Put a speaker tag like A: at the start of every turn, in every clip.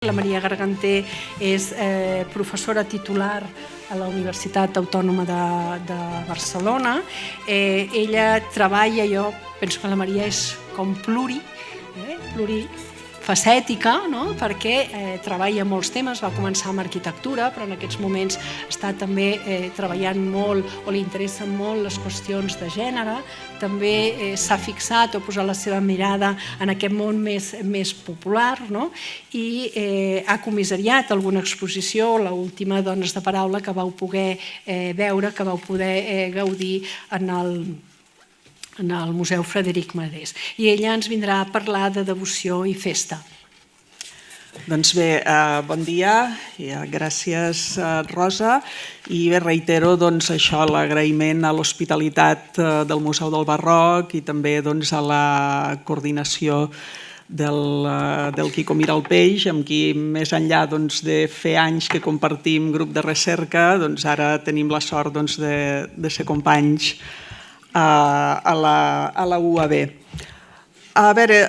A: La Maria Garganter és professora titular a la Universitat Autònoma de Barcelona. Ella treballa, jo penso que la Maria és com plurifacètica, perquè treballa molts temes, va començar amb arquitectura, però en aquests moments està també treballant molt o li interessen molt les qüestions de gènere, també s'ha fixat o posat la seva mirada en aquest món més popular i ha comissariat alguna exposició, l'última Dones de Paraula, que vau poder veure, que vau poder gaudir en el Museu Frederic Marès. I ella ens vindrà a parlar de devoció i festa.
B: Doncs bé, bon dia, gràcies Rosa, i bé, reitero això, l'agraïment a l'hospitalitat del Museu del Barroc i també a la coordinació del Quico Mira el Peix, amb qui més enllà de fer anys que compartim grup de recerca, ara tenim la sort de ser companys a la UAB. A veure,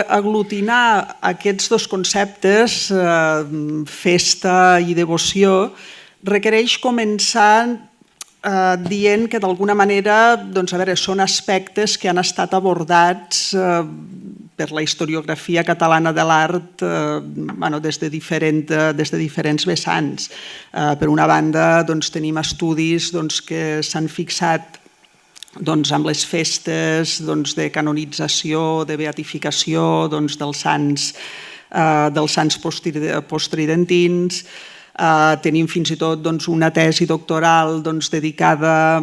B: aglutinar aquests dos conceptes, festa i devoció, requereix començar dient que d'alguna manera són aspectes que han estat abordats per la historiografia catalana de l'art des de diferents vessants. Per una banda, tenim estudis que s'han fixat amb les festes de canonització, de beatificació dels sants postridentins. Tenim fins i tot una tesi doctoral dedicada,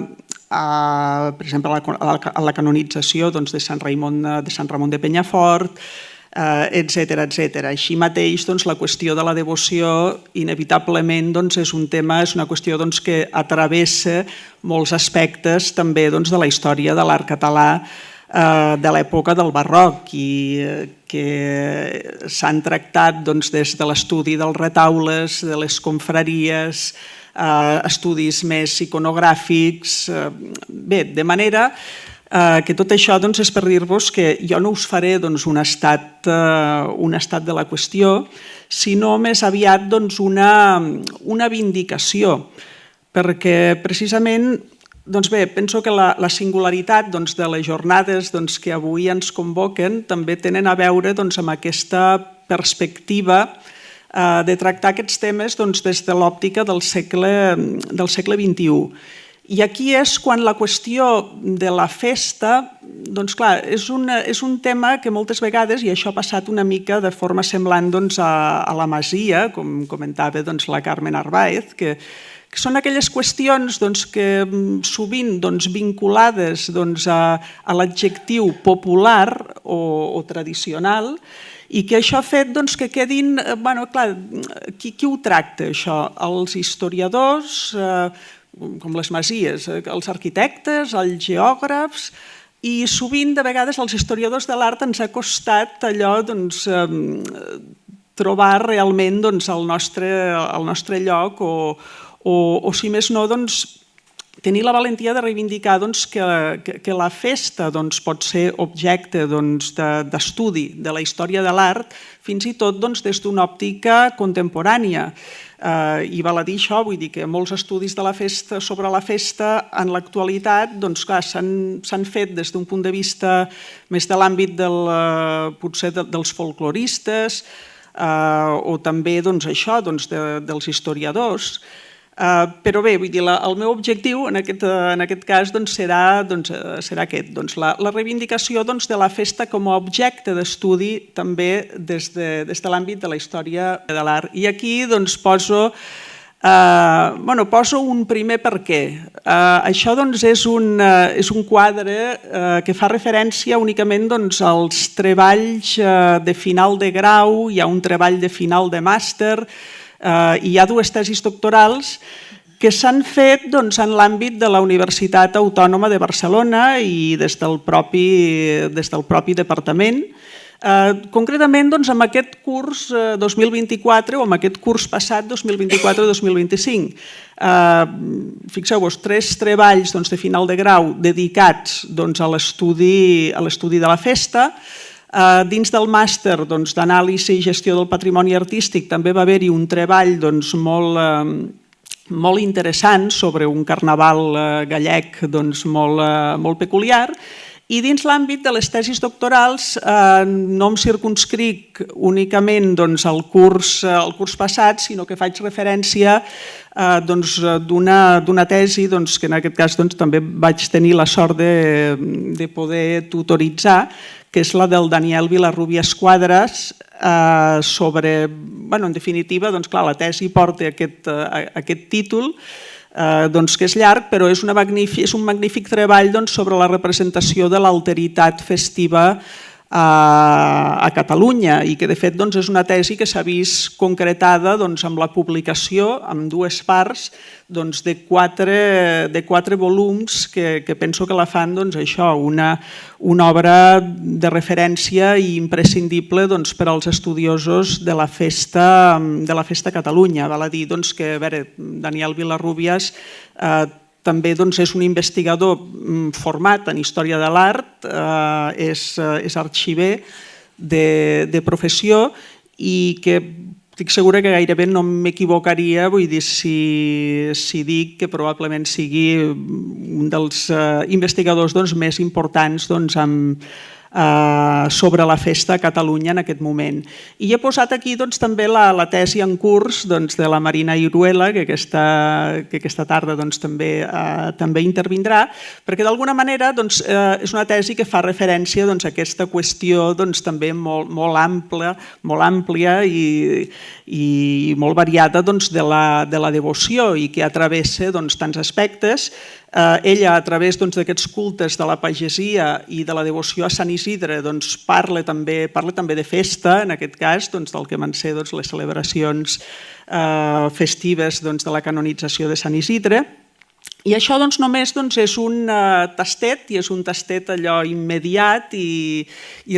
B: per exemple, a la canonització de Sant Ramon de Penyafort, etcètera. Així mateix, la qüestió de la devoció inevitablement és un tema, és una qüestió que travessa molts aspectes també de la història de l'art català de l'època del barroc i que s'han tractat des de l'estudi dels retaules, de les confraries, estudis més iconogràfics. Bé, de manera que tot això és per dir-vos que jo no us faré un estat de la qüestió, sinó més aviat una vindicació, perquè precisament penso que la singularitat de les jornades que avui ens convoquen també tenen a veure amb aquesta perspectiva de tractar aquests temes des de l'òptica del segle XXI. I aquí és quan la qüestió de la festa, clar, és un tema que moltes vegades, i això ha passat una mica de forma semblant a la Masia, com comentava la Carmen Arbaez, que són aquelles qüestions que sovint vinculades a l'adjectiu popular o tradicional, i que això ha fet que quedin... Clar, qui ho tracta, això? Els historiadors, com les masies, els arquitectes, els geògrafs, i sovint, de vegades, als historiadors de l'art ens ha costat allò trobar realment el nostre lloc o, si més no, tenir la valentia de reivindicar que la festa pot ser objecte d'estudi de la història de l'art, fins i tot des d'una òptica contemporània. I val a dir això, vull dir que molts estudis sobre la festa en l'actualitat s'han fet des d'un punt de vista més de l'àmbit potser dels folcloristes o també dels historiadors. Però bé, vull dir, el meu objectiu en aquest cas serà aquest, la reivindicació de la festa com a objecte d'estudi també des de l'àmbit de la història de l'art. I aquí poso un primer per què. Això és un quadre que fa referència únicament als treballs de final de grau, hi ha un treball de final de màster, hi ha dues tesis doctorals que s'han fet en l'àmbit de la Universitat Autònoma de Barcelona i des del propi departament. Concretament amb aquest curs 2024 o amb aquest curs passat 2024-2025. Fixeu-vos, 3 treballs de final de grau dedicats a l'estudi de la festa, Dins del màster d'anàlisi i gestió del patrimoni artístic també va haver-hi un treball molt interessant sobre un carnaval gallec molt peculiar. I dins l'àmbit de les tesis doctorals no em circumscric únicament al curs passat, sinó que faig referència d'una tesi que en aquest cas també vaig tenir la sort de poder tutoritzar, que és la del Daniel Vilarrubias Quadras, sobre, en definitiva, la tesi porta aquest títol, que és llarg, però és un magnífic treball sobre la representació de l'alteritat festiva a Catalunya i que de fet és una tesi que s'ha vist concretada amb la publicació en dues parts de quatre volums que penso que la fan una obra de referència i imprescindible per als estudiosos de la festa a Catalunya. Val a dir que Daniel Vilarrubias també és un investigador format en història de l'art, és arxiver de professió i que estic segura que gairebé no m'equivocaria si dic que probablement sigui un dels investigadors més importants sobre la festa a Catalunya en aquest moment. I he posat aquí també la tesi en curs de la Marina Iruela, que aquesta tarda també intervindrà, perquè d'alguna manera és una tesi que fa referència a aquesta qüestió també molt àmplia i molt variada de la devoció i que travessa tants aspectes. Ella, a través d'aquests cultes de la pagesia i de la devoció a Sant Isidre, parla també de festa, en aquest cas, del que van ser les celebracions festives de la canonització de Sant Isidre. I això només és un tastet, i és un tastet allò immediat i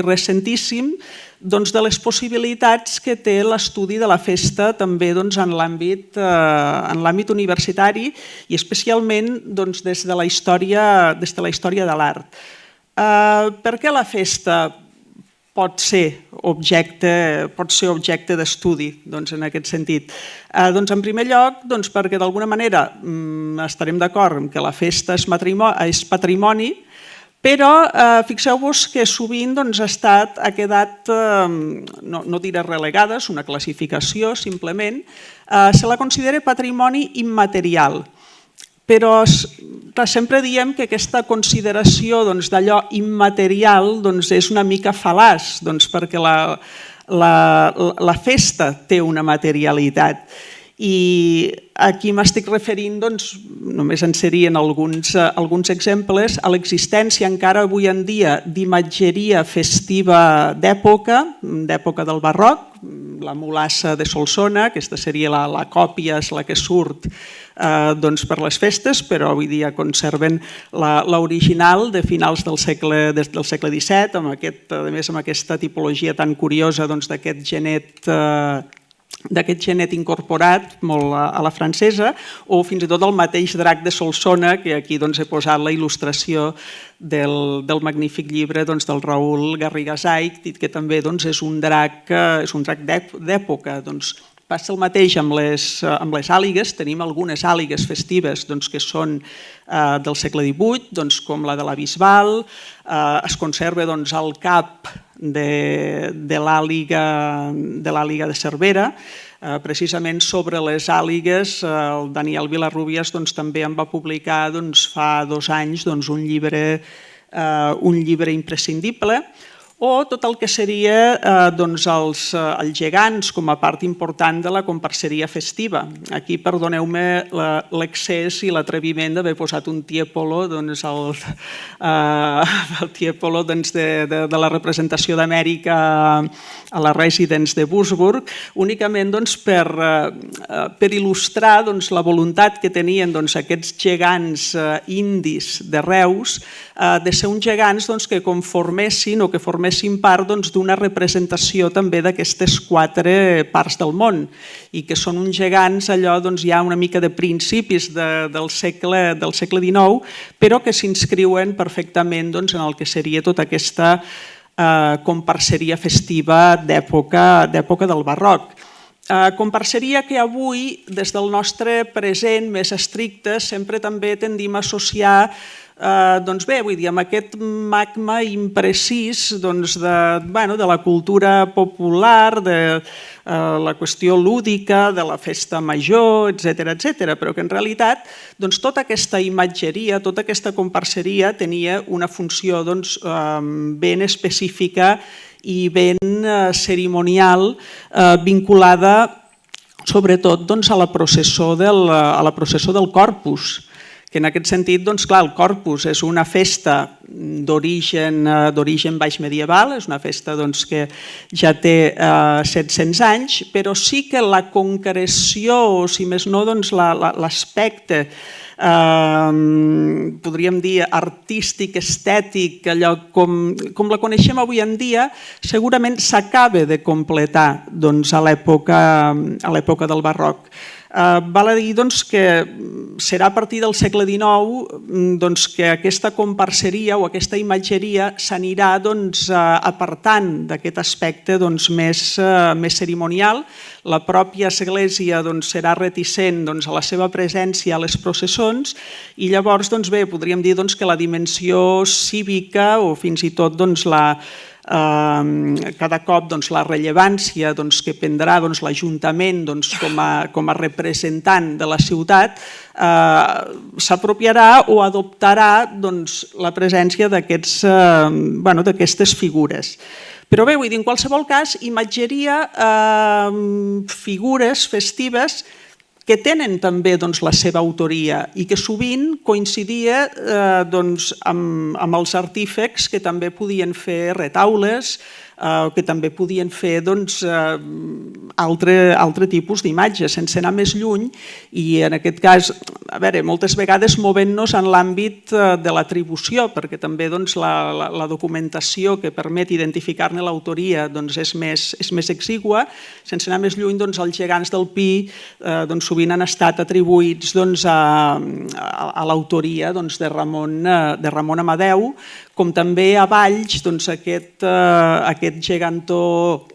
B: recentíssim, de les possibilitats que té l'estudi de la festa també en l'àmbit universitari i especialment des de la història de l'art. Per què la festa pot ser objecte d'estudi en aquest sentit? En primer lloc, perquè d'alguna manera estarem d'acord que la festa és patrimoni, però fixeu-vos que sovint ha quedat, no diré relegada, és una classificació simplement, se la considera patrimoni immaterial. Però sempre diem que aquesta consideració d'allò immaterial és una mica fal·laç, perquè la festa té una materialitat. I aquí m'estic referint, només en serien alguns exemples, a l'existència encara avui en dia d'imatgeria festiva d'època del barroc, la mulassa de Solsona, aquesta seria la còpia, és la que surt per les festes, però avui dia conserven l'original de finals del segle XVII, a més amb aquesta tipologia tan curiosa d'aquest genet incorporat molt a la francesa, o fins i tot el mateix drac de Solsona, que aquí he posat la il·lustració del magnífic llibre del Raül Garrigasait, que també és un drac d'època. Passa el mateix amb les àligues. Tenim algunes àligues festives que són del segle XVIII, com la de la Bisbal. Es conserva el cap de l'àliga de Cervera. Precisament sobre les àligues, el Daniel Vilarrubias també en va publicar fa 2 anys un llibre imprescindible, o tot el que seria els gegants com a part important de la comparseria festiva. Aquí perdoneu-me l'excés i l'atreviment d'haver posat un tiepolo, el tiepolo de la representació d'Amèrica a la Residence de Würzburg, únicament per il·lustrar la voluntat que tenien aquests gegants indis de Reus de ser uns gegants que conformessin o que formessin part d'una representació també d'aquestes 4 parts del món i que són uns gegants allò ja una mica de principis del segle XIX, però que s'inscriuen perfectament en el que seria tota aquesta comparseria festiva d'època del barroc. Comparseria que avui, des del nostre present més estricte, sempre també tendim a associar amb aquest magma imprecís de la cultura popular, de la qüestió lúdica, de la festa major, etc. Però que en realitat tota aquesta imatgeria, tota aquesta comparseria tenia una funció ben específica i ben cerimonial vinculada sobretot a la processó del Corpus, que en aquest sentit, el Corpus és una festa d'origen baixmedieval, és una festa que ja té 700 anys, però sí que la concreció, o si més no, l'aspecte, podríem dir, artístic, estètic, allò com la coneixem avui en dia, segurament s'acaba de completar a l'època del barroc. Val a dir que serà a partir del segle XIX que aquesta comparseria o aquesta imatgeria s'anirà apartant d'aquest aspecte més cerimonial. La pròpia església serà reticent a la seva presència a les processons i llavors podríem dir que la dimensió cívica o fins i tot cada cop la rellevància que prendrà l'Ajuntament com a representant de la ciutat s'apropiarà o adoptarà la presència d'aquestes figures. Però bé, en qualsevol cas, imatgeria figures festives que tenen també la seva autoria i que sovint coincidia amb els artífecs que també podien fer retaules, que també podien fer altre tipus d'imatges, sense anar més lluny. I en aquest cas, moltes vegades movent-nos en l'àmbit de l'atribució, perquè també la documentació que permet identificar-ne l'autoria és més exigua. Sense anar més lluny, els gegants del Pi sovint han estat atribuïts a l'autoria de Ramon Amadeu, com també a Valls aquest gegantó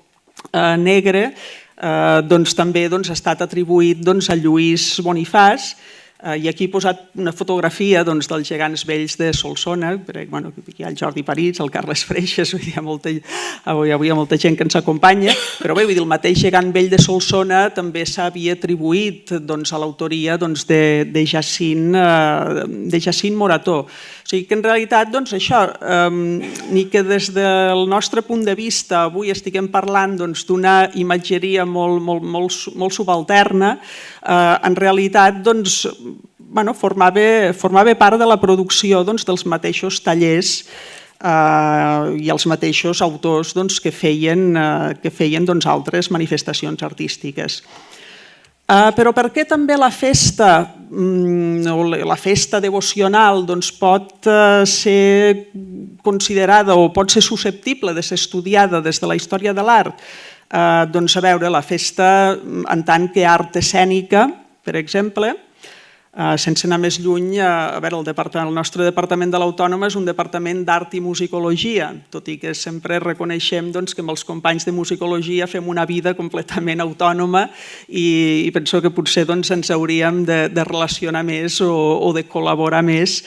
B: negre també ha estat atribuït a Lluís Bonifàs. I aquí he posat una fotografia dels gegants vells de Solsona, aquí hi ha el Jordi París, el Carles Freixas, avui hi ha molta gent que ens acompanya, però bé, el mateix gegant vell de Solsona també s'havia atribuït a l'autoria de Jacint Morató. O sigui que en realitat això, ni que des del nostre punt de vista avui estiguem parlant d'una imatgeria molt subalterna, en realitat formava part de la producció dels mateixos tallers i els mateixos autors que feien altres manifestacions artístiques. Però per què també la festa devocional pot ser considerada o pot ser susceptible de ser estudiada des de la història de l'art? Doncs a veure, la festa en tant que art escènica, per exemple, sense anar més lluny, el nostre departament de l'Autònoma és un departament d'art i musicologia, tot i que sempre reconeixem que amb els companys de musicologia fem una vida completament autònoma i penso que potser ens hauríem de relacionar més o de col·laborar més.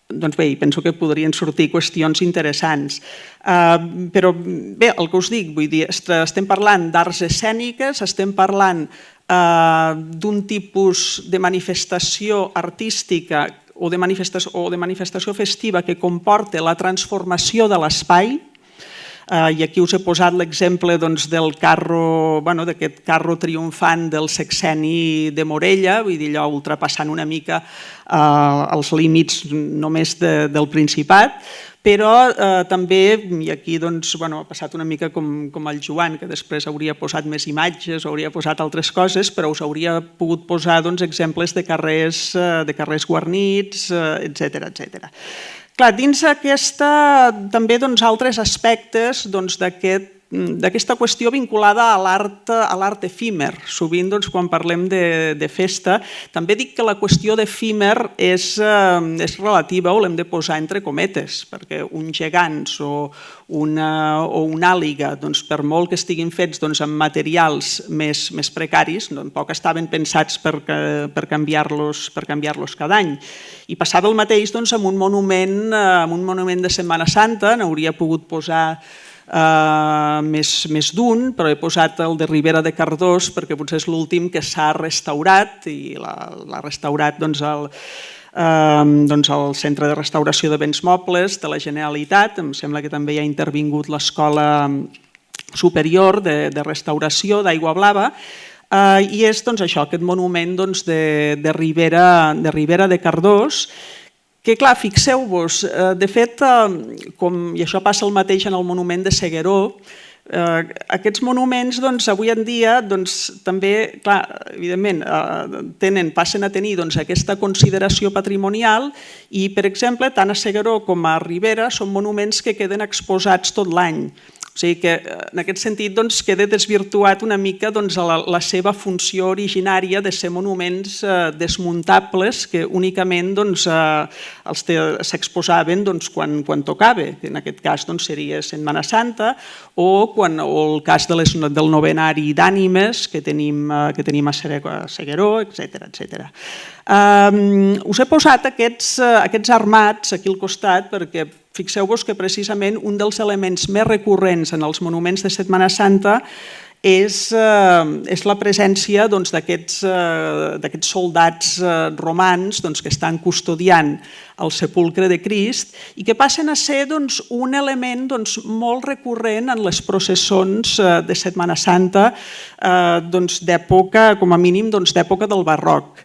B: Doncs bé, penso que podrien sortir qüestions interessants. Però bé, el que us dic, estem parlant d'arts escèniques, estem parlant d'un tipus de manifestació artística o de manifestació festiva que comporta la transformació de l'espai. I aquí us he posat l'exemple d'aquest carro triomfant del sexenni de Morella, vull dir, allò ultrapassant una mica els límits només del Principat, però també, i aquí ha passat una mica com el Joan, que després hauria posat més imatges, hauria posat altres coses, però us hauria pogut posar exemples de carrers guarnits, etc. Clar, dins aquesta també altres aspectes d'aquest d'aquesta qüestió vinculada a l'art efímer. Sovint, quan parlem de festa, també dic que la qüestió d'efímer és relativa o l'hem de posar entre cometes, perquè uns gegants o una àliga, per molt que estiguin fets amb materials més precaris, tampoc estaven pensats per canviar-los cada any. I passava el mateix amb un monument de Setmana Santa, n'hauria pogut posar més d'un, però he posat el de Ribera de Cardós perquè potser és l'últim que s'ha restaurat i l'ha restaurat el Centre de Restauració de Béns Mobles de la Generalitat. Em sembla que també hi ha intervingut l'Escola Superior de Restauració d'Aigua Blava i és això, aquest monument de Ribera de Cardós, que clar, fixeu-vos, de fet, i això passa el mateix en el monument de Segueró, aquests monuments avui en dia també, clar, evidentment, passen a tenir aquesta consideració patrimonial i, per exemple, tant a Segueró com a Ribera són monuments que queden exposats tot l'any. O sigui que, en aquest sentit, queda desvirtuat una mica la seva funció originària de ser monuments desmuntables que únicament s'exposaven quan tocava, que en aquest cas seria Setmana Santa, o el cas del novenari d'ànimes que tenim a Segueró, etc. Us he posat aquests armats aquí al costat perquè fixeu-vos que precisament un dels elements més recurrents en els monuments de Setmana Santa és la presència d'aquests soldats romans que estan custodiant el sepulcre de Crist i que passen a ser un element molt recurrent en les processons de Setmana Santa d'època, com a mínim, d'època del barroc.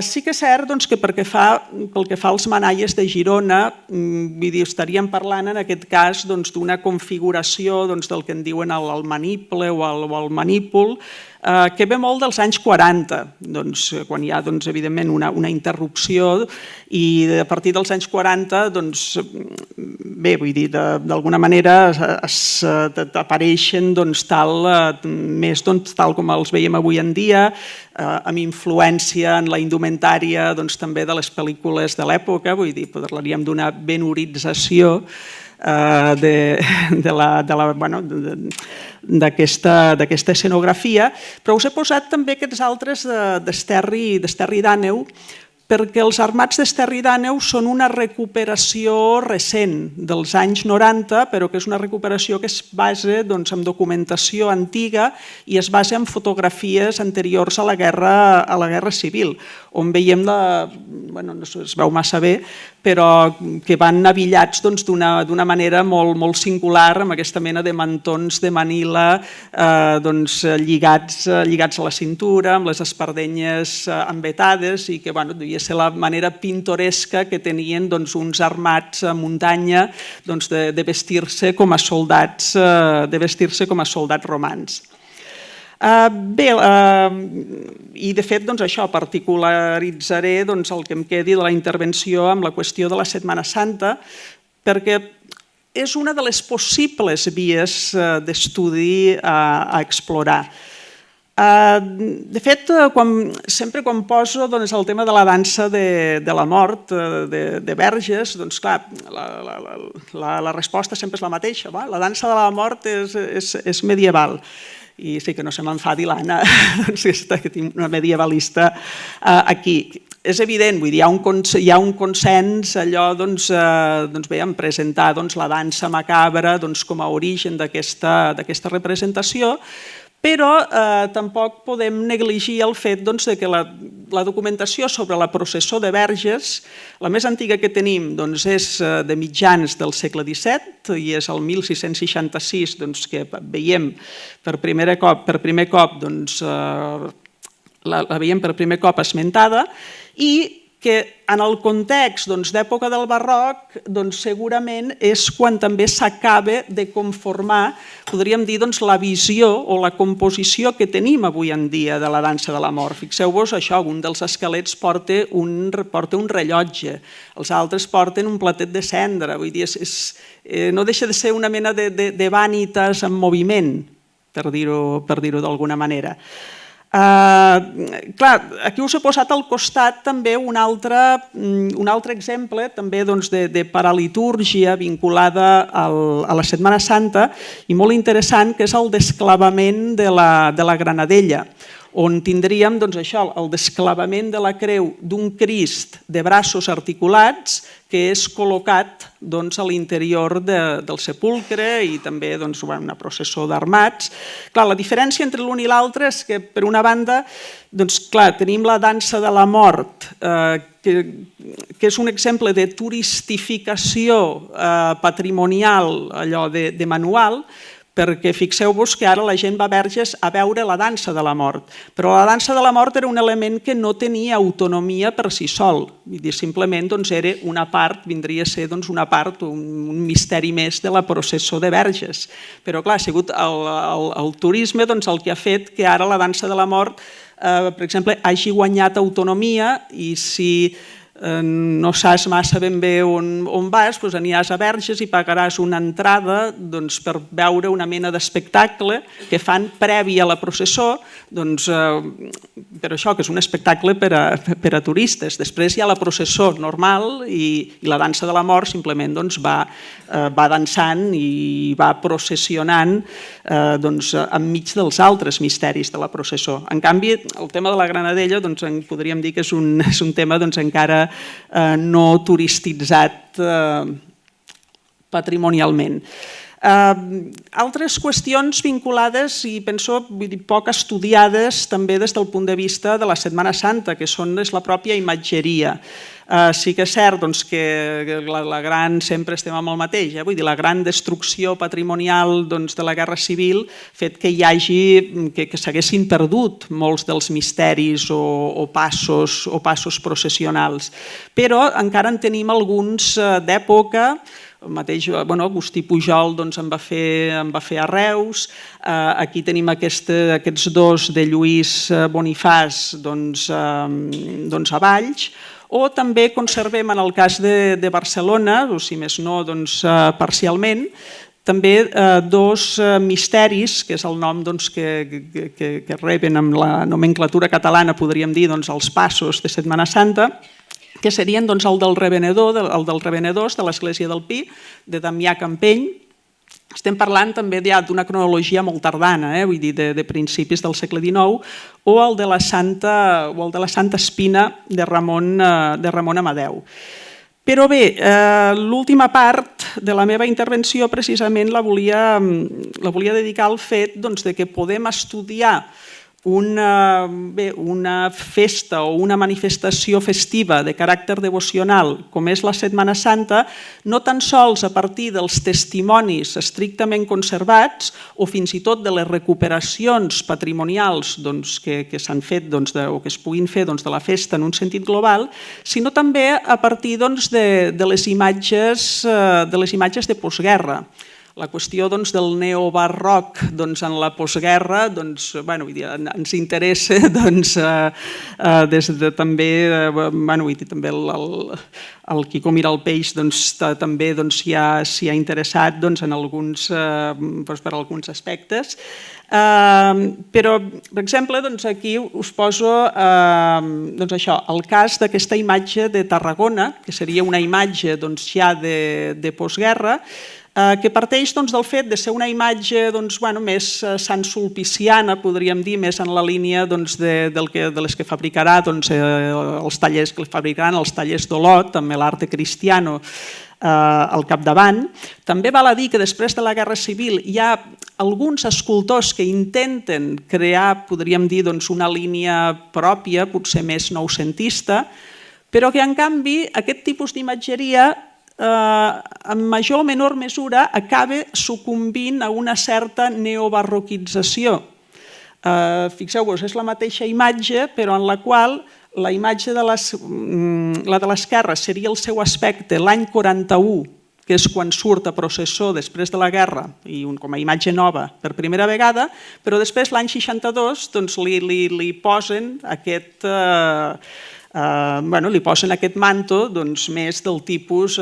B: Sí que és cert que pel que fa als manaies de Girona, estaríem parlant en aquest cas d'una configuració del que en diuen el maniple o el manípul, que ve molt dels anys 40, quan hi ha, evidentment, una interrupció i a partir dels anys 40, d'alguna manera apareixen més tal com els veiem avui en dia, amb influència en la indumentària també de les pel·lícules de l'època, parlaríem d'una benorització d'aquesta escenografia, però us he posat també aquests altres d'Esterri d'Àneu, perquè els armats d'Esterri d'Àneu són una recuperació recent dels anys 90, però que és una recuperació que es basa en documentació antiga i es basa en fotografies anteriors a la Guerra Civil, on veiem, no es veu massa bé, però que van avillats d'una manera molt singular, amb aquesta mena de mantons de Manila lligats a la cintura, amb les espardenyes envetades i que devia ser la manera pintoresca que tenien uns armats a muntanya de vestir-se com a soldats romans. Bé, i de fet això, particularitzaré el que em quedi de la intervenció amb la qüestió de la Setmana Santa, perquè és una de les possibles vies d'estudi a explorar. De fet, sempre quan poso el tema de la dansa de la mort de Verges, clar, la resposta sempre és la mateixa. La dansa de la mort és medieval. I sí que no se m'enfadi l'Anna, que tinc una medievalista aquí. És evident, hi ha un consens allò en presentar la dansa macabra com a origen d'aquesta representació, però tampoc podem negligir el fet que la documentació sobre la processó de Verges, la més antiga que tenim és de mitjans del segle XVII i és el 1666 que veiem per primer cop la veiem per primer cop esmentada i que en el context d'època del barroc segurament és quan també s'acaba de conformar, podríem dir, la visió o la composició que tenim avui en dia de la dansa de la mort. Fixeu-vos això, un dels esquelets porta un rellotge, els altres porten un platet de cendra, vull dir, no deixa de ser una mena de vànitas en moviment, per dir-ho d'alguna manera. Clar, aquí us he posat al costat també un altre exemple també de paralitúrgia vinculada a la Setmana Santa i molt interessant, que és el desclavament de la Granadella, on tindríem el desclavament de la creu d'un Crist de braços articulats que és col·locat a l'interior del sepulcre i també una processó d'armats. La diferència entre l'un i l'altre és que, per una banda, tenim la dansa de la mort, que és un exemple de turistificació patrimonial, allò de manual, perquè fixeu-vos que ara la gent va a Verges a veure la dansa de la mort, però la dansa de la mort era un element que no tenia autonomia per si sol, simplement era una part, vindria a ser una part, un misteri més de la processó de Verges. Però clar, ha sigut el turisme el que ha fet que ara la dansa de la mort, per exemple, hagi guanyat autonomia i si no saps massa ben bé on vas, aniràs a Verges i pagaràs una entrada per veure una mena d'espectacle que fan previ a la processó, per això que és un espectacle per a turistes. Després hi ha la processó normal i la dansa de la mort simplement va dansant i va processionant enmig dels altres misteris de la processó. En canvi, el tema de la Granadella podríem dir que és un tema encara no turistitzat patrimonialment. Altres qüestions vinculades i penso poc estudiades també des del punt de vista de la Setmana Santa, que és la pròpia imatgeria. Sí que és cert que sempre estem amb el mateix, la gran destrucció patrimonial de la Guerra Civil ha fet que s'haguessin perdut molts dels misteris o passos processionals, però encara en tenim alguns d'època. El mateix Agustí Pujol en va fer a Reus, aquí tenim aquests dos de Lluís Bonifàs a Valls, o també conservem en el cas de Barcelona, o si més no parcialment, també dos misteris, que és el nom que reben amb la nomenclatura catalana, podríem dir, els passos de Setmana Santa, que serien el del Revenedors de l'Església del Pi, de Damià Campeny. Estem parlant també d'una cronologia molt tardana, vull dir, de principis del segle XIX, o el de la Santa Espina de Ramon Amadeu. Però bé, l'última part de la meva intervenció precisament la volia dedicar al fet que podem estudiar una festa o una manifestació festiva de caràcter devocional com és la Setmana Santa, no tan sols a partir dels testimonis estrictament conservats o fins i tot de les recuperacions patrimonials que s'han fet o que es puguin fer de la festa en un sentit global, sinó també a partir de les imatges de postguerra. La qüestió del neobarroc en la postguerra ens interessa des de també el Quico Miralpeix també s'hi ha interessat per alguns aspectes. Però, per exemple, aquí us poso el cas d'aquesta imatge de Tarragona, que seria una imatge ja de postguerra, que parteix del fet de ser una imatge més sansulpiciana, podríem dir, més en la línia de les que fabricarà els tallers que fabricaran els tallers d'Olot, amb l'arte cristiano al capdavant. També val a dir que després de la Guerra Civil hi ha alguns escultors que intenten crear, podríem dir, una línia pròpia, potser més noucentista, però que en canvi aquest tipus d'imatgeria en major o menor mesura acaba sucumbint a una certa neobarroquització. Fixeu-vos, és la mateixa imatge, però en la qual la imatge de l'esquerra seria el seu aspecte l'any 41, que és quan surt a processó després de la guerra, i com a imatge nova per primera vegada, però després l'any 62 li posen aquest manto més del tipus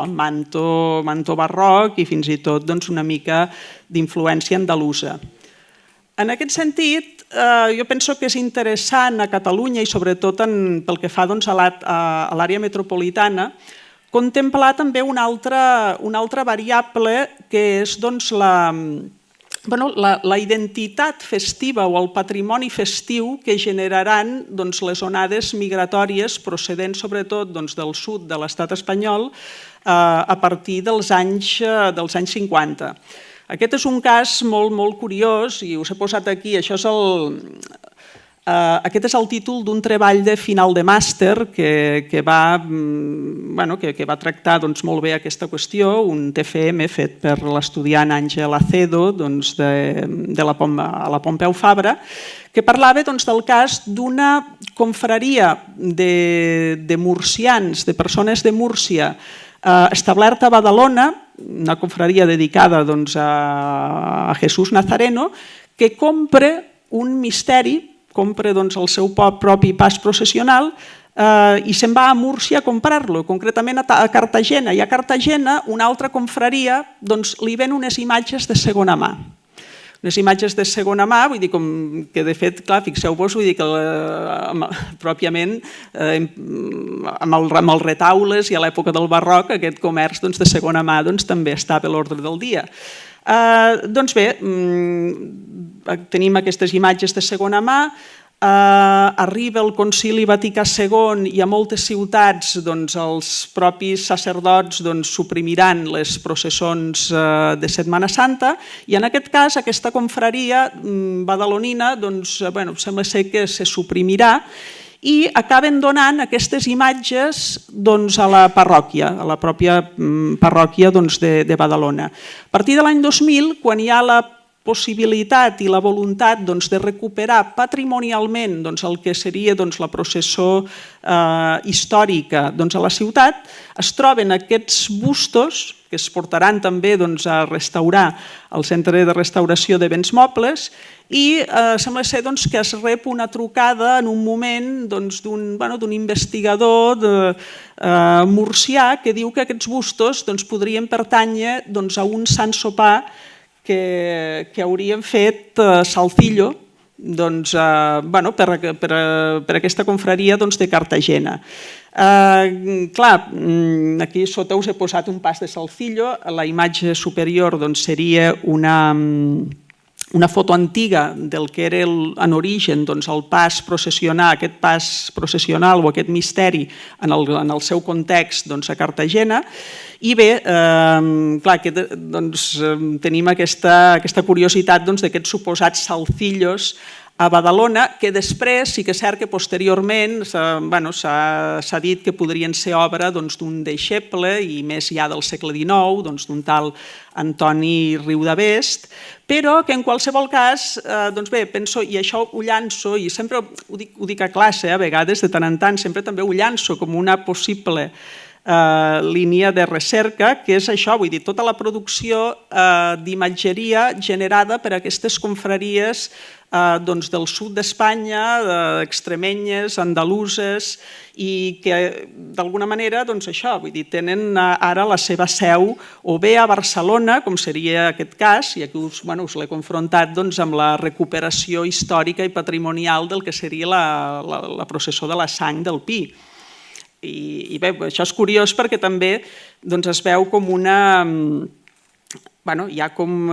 B: manto barroc i fins i tot una mica d'influència andalusa. En aquest sentit, jo penso que és interessant a Catalunya i sobretot pel que fa a l'àrea metropolitana contemplar també una altra variable que és la identitat festiva o el patrimoni festiu que generaran les onades migratòries procedents sobretot del sud de l'estat espanyol a partir dels anys 50. Aquest és un cas molt curiós i us he posat aquí, aquest és el títol d'un treball de final de màster que va tractar molt bé aquesta qüestió, un TFM fet per l'estudiant Àngel Acedo a la Pompeu Fabra, que parlava del cas d'una confraria de murcians, de persones de Múrcia, establerta a Badalona, una confraria dedicada a Jesús Nazareno, que compra un misteri, compra el seu propi pas processional i se'n va a Múrcia a comprar-lo, concretament a Cartagena. I a Cartagena una altra confraria li ven unes imatges de segona mà. Unes imatges de segona mà, vull dir que de fet, clar, fixeu-vos, vull dir que pròpiament amb els retaules i a l'època del barroc aquest comerç de segona mà també estava a l'ordre del dia. Doncs bé, tenim aquestes imatges de segona mà, arriba el Concili Vaticà II i a moltes ciutats els propis sacerdots suprimiran les processons de Setmana Santa i en aquest cas aquesta confraria badalonina sembla ser que se suprimirà i acaben donant aquestes imatges a la parròquia, a la pròpia parròquia de Badalona. A partir de l'any 2000, quan hi ha la possibilitat i la voluntat de recuperar patrimonialment el que seria la processó històrica a la ciutat, es troben aquests bustos que es portaran també a restaurar al Centre de Restauració de Béns Mobles i sembla ser que es rep una trucada en un moment d'un investigador murcià que diu que aquests bustos podrien pertànyer a un sant sopar que haurien fet Salcillo per aquesta confraria de Cartagena. Clar, aquí sota us he posat un pas de Salcillo, la imatge superior seria una foto antiga del que era en origen el pas processional, aquest pas processional o aquest misteri en el seu context a Cartagena. I bé, clar, tenim aquesta curiositat d'aquests suposats salcillos a Badalona, que després sí que és cert que posteriorment s'ha dit que podrien ser obra d'un deixeble i més ja del segle XIX, d'un tal Antoni Riudavest, però que en qualsevol cas, penso, i això ho llanço, i sempre ho dic a classe, a vegades, de tant en tant, sempre també ho llanço com una possible línia de recerca, que és això, vull dir, tota la producció d'imatgeria generada per aquestes confraries del sud d'Espanya, extremenyes, andaluses, i que d'alguna manera tenen ara la seva seu o bé a Barcelona, com seria aquest cas, i aquí us l'he confrontat amb la recuperació històrica i patrimonial del que seria la processó de la Sang del Pi. I bé, això és curiós perquè també es veu com hi ha com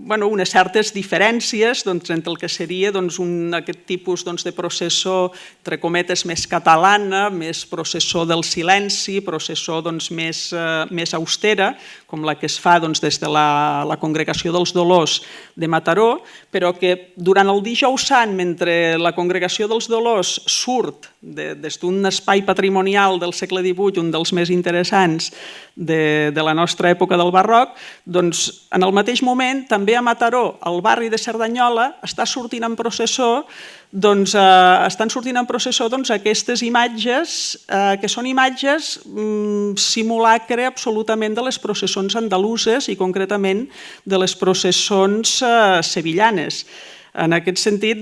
B: unes certes diferències entre el que seria aquest tipus de processó, entre cometes, més catalana, més processó del silenci, processó més austera, com la que es fa des de la Congregació dels Dolors de Mataró, però que durant el Dijous Sant, mentre la Congregació dels Dolors surt des d'un espai patrimonial del segle XVIII, un dels més interessants de la nostra època del barroc, lloc, doncs en el mateix moment també a Mataró, al barri de Cerdanyola, estan sortint en processó aquestes imatges que són imatges simulacre absolutament de les processons andaluses i concretament de les processons sevillanes. En aquest sentit,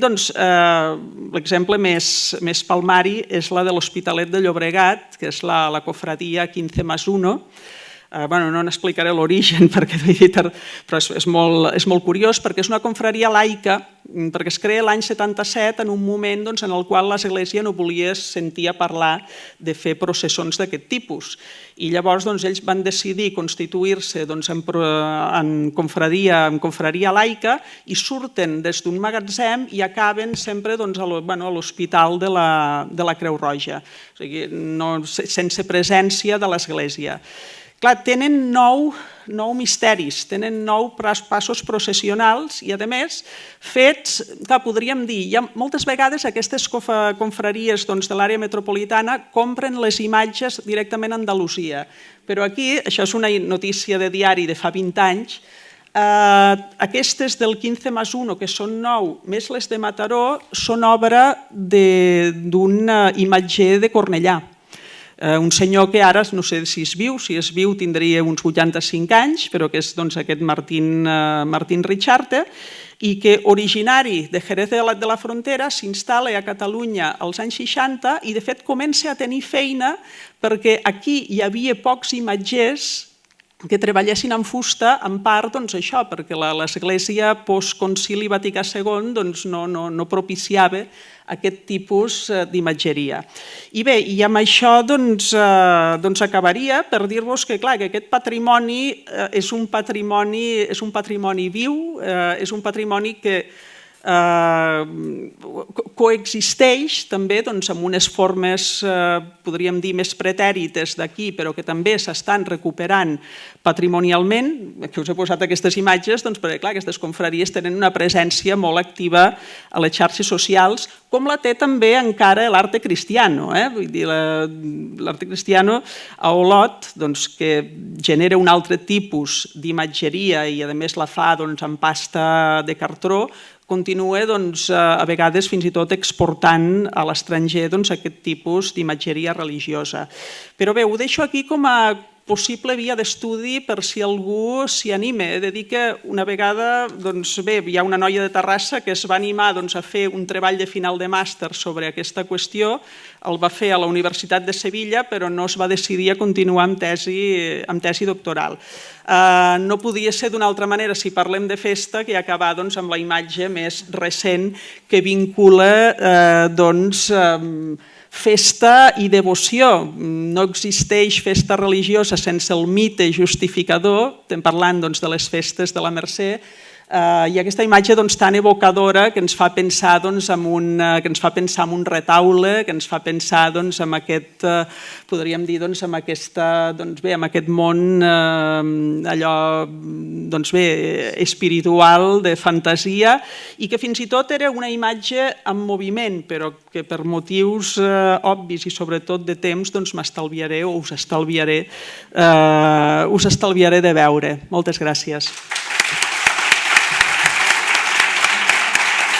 B: l'exemple més palmari és la de l'Hospitalet de Llobregat, que és la cofradia 15+1. No n'explicaré l'origen, però és molt curiós, perquè és una confraria laica, perquè es crea l'any 77 en un moment en el qual l'Església no volia sentir a parlar de fer processons d'aquest tipus. I llavors ells van decidir constituir-se en confraria laica i surten des d'un magatzem i acaben sempre a l'Hospital de la Creu Roja, o sigui, sense presència de l'Església. Clar, tenen 9 misteris, tenen 9 passos processionals i, a més, fets, podríem dir, moltes vegades aquestes confraries de l'àrea metropolitana compren les imatges directament a Andalusia, però aquí, això és una notícia de diari de fa 20 anys, aquestes del 15+1, que són 9, més les de Mataró, són obra d'un imatger de Cornellà. Un senyor que ara, no sé si és viu tindria uns 85 anys, però que és aquest Martín Richarte, i que originari de Jerez de la Frontera s'instal·la a Catalunya als anys 60 i de fet comença a tenir feina perquè aquí hi havia pocs imatgers que treballessin en fusta, en part això, perquè l'Església post-Concili Vaticà II no propiciava aquest tipus d'imatgeria. I bé, i amb això acabaria per dir-vos que aquest patrimoni és un patrimoni viu, és un patrimoni que coexisteix també amb unes formes, podríem dir, més pretèrites d'aquí, però que també s'estan recuperant patrimonialment. Aquí us he posat aquestes imatges perquè aquestes confraries tenen una presència molt activa a les xarxes socials, com la té també encara l'arte cristiano. L'arte cristiano a Olot, que genera un altre tipus d'imatgeria i a més la fa amb pasta de cartró, continua a vegades fins i tot exportant a l'estranger aquest tipus d'imatgeria religiosa. Però bé, ho deixo aquí com a possible via d'estudi per si algú s'hi anima. He de dir que una vegada hi ha una noia de Terrassa que es va animar a fer un treball de final de màster sobre aquesta qüestió, el va fer a la Universitat de Sevilla, però no es va decidir a continuar amb tesi doctoral. No podia ser d'una altra manera si parlem de festa que acabar amb la imatge més recent que vincula festa i devoció. No existeix festa religiosa sense el mite justificador, estem parlant de les festes de la Mercè, i aquesta imatge tan evocadora que ens fa pensar en un retaule, que ens fa pensar en aquest, podríem dir, en aquest món allò espiritual, de fantasia, i que fins i tot era una imatge en moviment, però que per motius obvis i sobretot de temps m'estalviaré o us estalviaré de veure. Moltes gràcies.